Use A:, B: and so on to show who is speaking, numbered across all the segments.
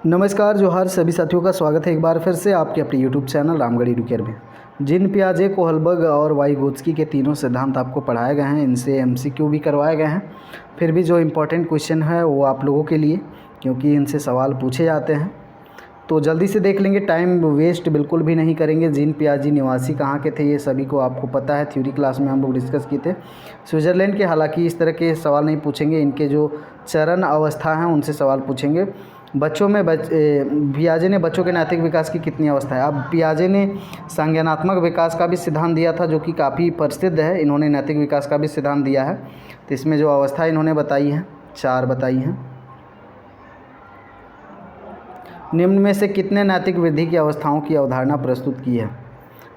A: नमस्कार जोहार सभी साथियों का स्वागत है एक बार फिर से आपके अपने यूट्यूब चैनल रामगढ़ एडुकेयर में। जिन पियाजे कोहलबर्ग और वाइगोत्स्की के तीनों सिद्धांत आपको पढ़ाए गए हैं, इनसे एमसीक्यू भी करवाए गए हैं। फिर भी जो इम्पोर्टेंट क्वेश्चन है वो आप लोगों के लिए, क्योंकि इनसे सवाल पूछे जाते हैं, तो जल्दी से देख लेंगे, टाइम वेस्ट बिल्कुल भी नहीं करेंगे। जीन पियाजे निवासी कहाँ के थे ये सभी को आपको पता है, थ्योरी क्लास में हम लोग डिस्कस किए थे। स्विट्ज़रलैंड के, हालांकि इस तरह के सवाल नहीं पूछेंगे, इनके जो चरण अवस्था हैं उनसे सवाल पूछेंगे। बच्चों में पियाजे ने बच्चों के नैतिक विकास की कितनी अवस्था है। अब पियाजे ने संज्ञानात्मक विकास का भी सिद्धांत दिया था, जो कि काफ़ी प्रसिद्ध है। इन्होंने नैतिक विकास का भी सिद्धांत दिया है, तो इसमें जो अवस्था इन्होंने बताई है 4 बताई हैं। निम्न में से कितने नैतिक वृद्धि की अवस्थाओं की अवधारणा प्रस्तुत की है।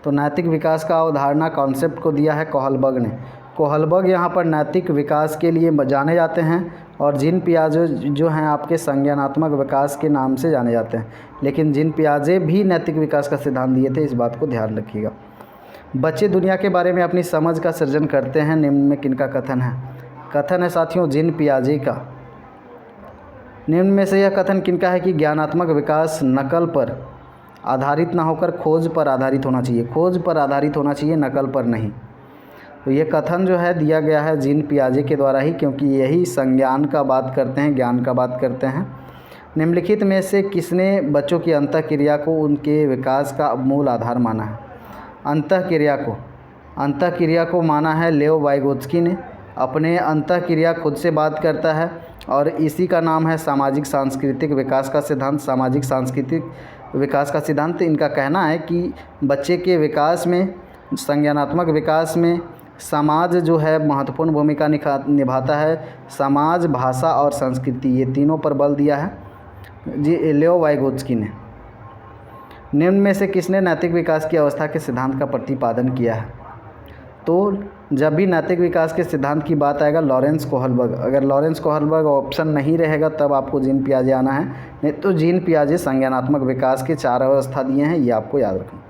A: तो नैतिक विकास का अवधारणा कॉन्सेप्ट को दिया है कोहलबर्ग ने। कोहलबर्ग यहाँ पर नैतिक विकास के लिए जाने जाते हैं, और जिन पियाजे जो हैं आपके संज्ञानात्मक विकास के नाम से जाने जाते हैं। लेकिन जिन पियाजे भी नैतिक विकास का सिद्धांत दिए थे, इस बात को ध्यान रखिएगा। बच्चे दुनिया के बारे में अपनी समझ का सृजन करते हैं, निम्न में किनका कथन है। कथन है साथियों जिन पियाजे का। निम्न में से यह कथन किनका है कि ज्ञानात्मक विकास नकल पर आधारित ना होकर खोज पर आधारित होना चाहिए। खोज पर आधारित होना चाहिए, नकल पर नहीं। तो ये कथन जो है दिया गया है जीन पियाजे के द्वारा ही, क्योंकि यही संज्ञान का बात करते हैं, ज्ञान का बात करते हैं। निम्नलिखित में से किसने बच्चों की अंतःक्रिया को उनके विकास का मूल आधार माना है। अंतःक्रिया को माना है लेओ वाइगोत्स्की ने। अपने अंतःक्रिया खुद से बात करता है, और इसी का नाम है सामाजिक सांस्कृतिक विकास का सिद्धांत। सामाजिक सांस्कृतिक विकास का सिद्धांत, इनका कहना है कि बच्चे के विकास में, संज्ञानात्मक विकास में समाज जो है महत्वपूर्ण भूमिका निभाता है। समाज, भाषा और संस्कृति, ये तीनों पर बल दिया है जी लेओ वाइगोत्स्की ने। निम्न में से किसने नैतिक विकास की अवस्था के सिद्धांत का प्रतिपादन किया है। तो जब भी नैतिक विकास के सिद्धांत की बात आएगा, लॉरेंस कोहलबर्ग। अगर लॉरेंस कोहलबर्ग ऑप्शन नहीं रहेगा तब आपको जीन पियाजे आना है, नहीं तो जीन पियाजे संज्ञानात्मक विकास के 4 अवस्था दिए हैं, ये आपको याद रखना।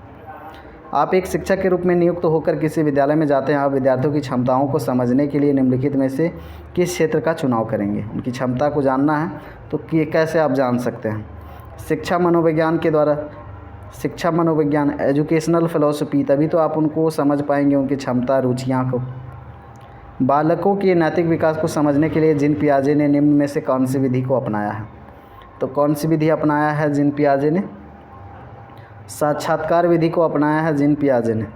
A: आप एक शिक्षक के रूप में नियुक्त होकर किसी विद्यालय में जाते हैं। आप विद्यार्थियों की क्षमताओं को समझने के लिए निम्नलिखित में से किस क्षेत्र का चुनाव करेंगे। उनकी क्षमता को जानना है, तो कैसे आप जान सकते हैं। शिक्षा मनोविज्ञान के द्वारा। शिक्षा मनोविज्ञान, एजुकेशनल फ़िलॉसफी, तभी तो आप उनको समझ पाएंगे, उनकी क्षमता, रुचियाँ को। बालकों के नैतिक विकास को समझने के लिए जिन पियाजे ने निम्न में से कौन सी विधि को अपनाया है। तो कौन सी विधि अपनाया है जिन पियाजे ने। साक्षात्कार विधि को अपनाया है जिन पियाजे ने।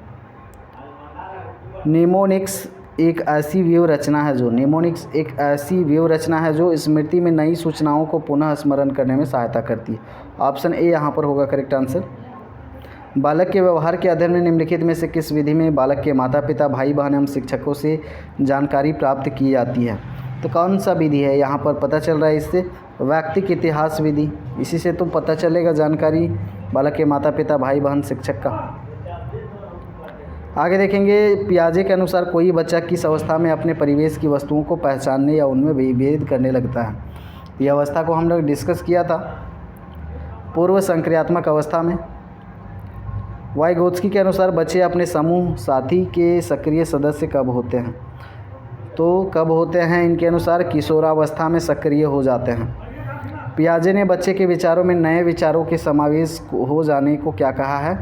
A: निमोनिक्स एक ऐसी व्यू रचना है जो स्मृति में नई सूचनाओं को पुनः स्मरण करने में सहायता करती है। ऑप्शन ए यहाँ पर होगा करेक्ट आंसर। बालक के व्यवहार के अध्ययन में निम्नलिखित में से किस विधि में बालक के माता पिता, भाई बहन एवं शिक्षकों से जानकारी प्राप्त की जाती है। तो कौन सा विधि है यहाँ पर पता चल रहा है इससे, व्यक्तिक इतिहास विधि। इसी से तो पता चलेगा जानकारी बालक के माता पिता, भाई बहन, शिक्षक का। आगे देखेंगे, पियाजे के अनुसार कोई बच्चा किस अवस्था में अपने परिवेश की वस्तुओं को पहचानने या उनमें विभेद करने लगता है। यह अवस्था को हम लोग डिस्कस किया था पूर्व संक्रियात्मक अवस्था में। वाइगोत्स्की के अनुसार बच्चे अपने समूह साथी के सक्रिय सदस्य कब होते हैं। तो कब होते हैं इनके अनुसार, किशोरावस्था में सक्रिय हो जाते हैं। पियाजे ने बच्चे के विचारों में नए विचारों के समावेश हो जाने को क्या कहा है।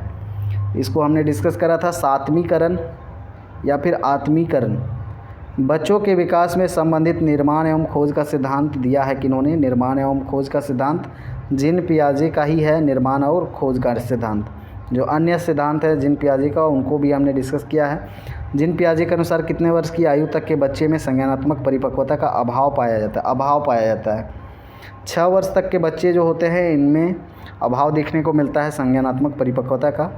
A: इसको हमने डिस्कस करा था सात्मीकरण या फिर आत्मीकरण। बच्चों के विकास में संबंधित निर्माण एवं खोज का सिद्धांत दिया है किन्होंने। निर्माण एवं खोज का सिद्धांत जिन पियाजे का ही है, निर्माण और खोज का सिद्धांत। जो अन्य सिद्धांत है जिन पियाजे का, उनको भी हमने डिस्कस किया है। जिन पियाजे के अनुसार कितने वर्ष की आयु तक के बच्चे में संज्ञानात्मक परिपक्वता का अभाव पाया जाता है। 6 वर्ष तक के बच्चे जो होते हैं, इनमें अभाव देखने को मिलता है संज्ञानात्मक परिपक्वता का।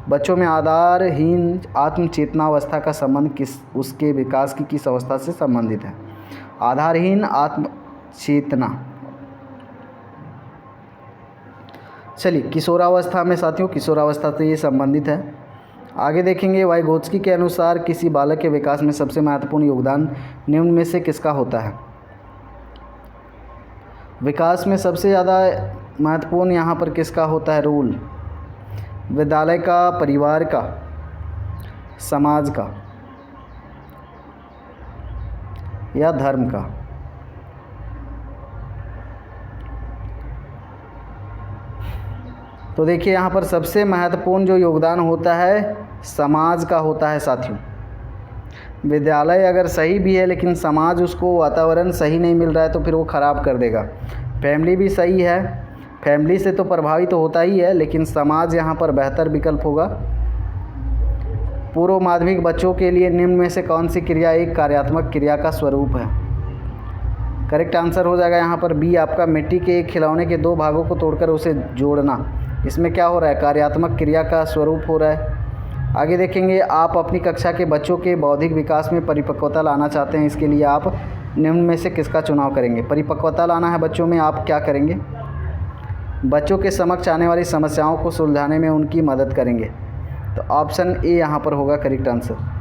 A: बच्चों में आधारहीन आत्मचेतनावस्था का संबंध उसके विकास की किस अवस्था से संबंधित है। आधारहीन आत्मचेतना, चलिए किशोरावस्था में साथियों, किशोरावस्था से ये संबंधित है। आगे देखेंगे, वाइगोत्स्की के अनुसार किसी बालक के विकास में सबसे महत्वपूर्ण योगदान निम्न में से किसका होता है। विकास में सबसे ज़्यादा महत्वपूर्ण यहाँ पर किसका होता है रोल। विद्यालय का, परिवार का, समाज का या धर्म का। तो देखिए यहाँ पर सबसे महत्वपूर्ण जो योगदान होता है समाज का होता है साथियों। विद्यालय अगर सही भी है लेकिन समाज उसको वातावरण सही नहीं मिल रहा है तो फिर वो ख़राब कर देगा। फैमिली भी सही है, फैमिली से तो प्रभावित तो होता ही है, लेकिन समाज यहाँ पर बेहतर विकल्प होगा। पूर्व माध्यमिक बच्चों के लिए निम्न में से कौन सी क्रिया एक कार्यात्मक क्रिया का स्वरूप है? करेक्ट आंसर हो जाएगा यहाँ पर बी आपका, मिट्टी के एक खिलौने के दो भागों को तोड़कर उसे जोड़ना। इसमें क्या हो रहा है? कार्यात्मक क्रिया का स्वरूप हो रहा है। आगे देखेंगे, आप अपनी कक्षा के बच्चों के बौद्धिक विकास में परिपक्वता लाना चाहते हैं, इसके लिए आप निम्न में से किसका चुनाव करेंगे? परिपक्वता लाना है बच्चों में, आप क्या करेंगे? बच्चों के समक्ष आने वाली समस्याओं को सुलझाने में उनकी मदद करेंगे। तो ऑप्शन ए यहाँ पर होगा करेक्ट आंसर।